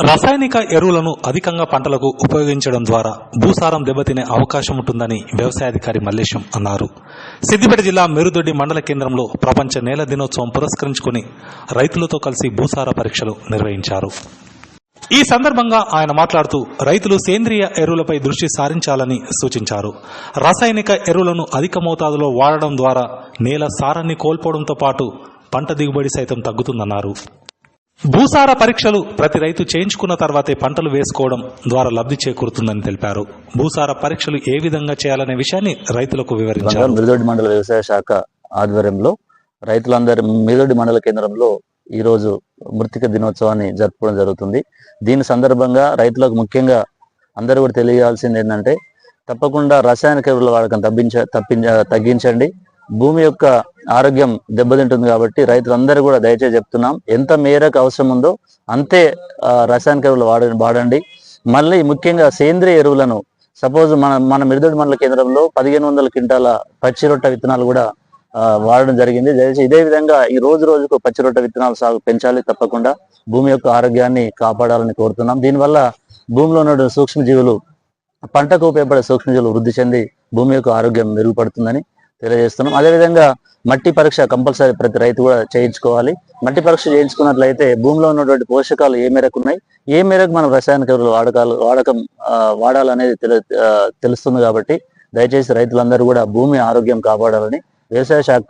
రసాయనిక ఎరువులను అధికంగా పంటలకు ఉపయోగించడం ద్వారా భూసారం దెబ్బతినే అవకాశం ఉంటుందని వ్యవసాయాధికారి మల్లేశం అన్నారు. సిద్దిపేట జిల్లా మేరుదొడ్డి మండల కేంద్రంలో ప్రపంచ నేల దినోత్సవం పురస్కరించుకుని రైతులతో కలిసి భూసార పరీక్షలు నిర్వహించారు. ఈ సందర్భంగా ఆయన మాట్లాడుతూ రైతులు సేంద్రియ ఎరువులపై దృష్టి సారించాలని సూచించారు. రసాయనిక ఎరువులను అధిక మోతాదులో వాడడం ద్వారా నేల సారాన్ని కోల్పోవడంతో పాటు పంట దిగుబడి సైతం తగ్గుతుందన్నారు. భూసార పరీక్షలు ప్రతి రైతు చేయించుకున్న తర్వాతే పంటలు వేసుకోవడం ద్వారా లబ్ధి చేకూరుతుందని తెలిపారు. భూసార పరీక్షలు ఏ విధంగా చేయాలనే విషయాన్ని రైతులకు వివరించారు. మిరుదొడ్డి మండల వ్యవసాయ శాఖ ఆధ్వర్యంలో రైతులందరి మిరుదొడ్డి మండల కేంద్రంలో ఈ రోజు మృతిక దినోత్సవాన్ని జరుపుకోవడం జరుగుతుంది. దీని సందర్భంగా రైతులకు ముఖ్యంగా అందరూ కూడా తెలియాల్సింది ఏంటంటే తప్పకుండా రసాయనిక ఎరువుల వాడకం తగ్గించండి. భూమి యొక్క ఆరోగ్యం దెబ్బతింటుంది కాబట్టి రైతులందరూ కూడా దయచేసి చెప్తున్నాం, ఎంత మేరకు అవసరం ఉందో అంతే రసాయనిక ఎరువులు వాడండి. మళ్ళీ ముఖ్యంగా సేంద్రియ ఎరువులను సపోజ్ మన మిరుదొడ్డి మండల కేంద్రంలో 1500 క్వింటాల పచ్చి రొట్ట విత్తనాలు కూడా వాడడం జరిగింది. దయచేసి ఇదే విధంగా ఈ రోజుకు పచ్చి రొట్ట విత్తనాల సాగు పెంచాలి. తప్పకుండా భూమి యొక్క ఆరోగ్యాన్ని కాపాడాలని కోరుతున్నాం. దీనివల్ల భూమిలో ఉన్న సూక్ష్మజీవులు, పంటకు ఉపయోగపడే సూక్ష్మజీవులు వృద్ధి చెంది భూమి యొక్క ఆరోగ్యం మెరుగుపడుతుందని తెలియజేస్తున్నాం. అదేవిధంగా మట్టి పరీక్ష కంపల్సరీ ప్రతి రైతు కూడా చేయించుకోవాలి. మట్టి పరీక్ష చేయించుకున్నట్లయితే భూమిలో ఉన్నటువంటి పోషకాలు ఏ మేరకు ఉన్నాయి, ఏ మేరకు మనం రసాయనిక ఎరువులు వాడాలనేది తెలుస్తుంది. కాబట్టి దయచేసి రైతులందరూ కూడా భూమి ఆరోగ్యం కాపాడాలని వ్యవసాయ శాఖ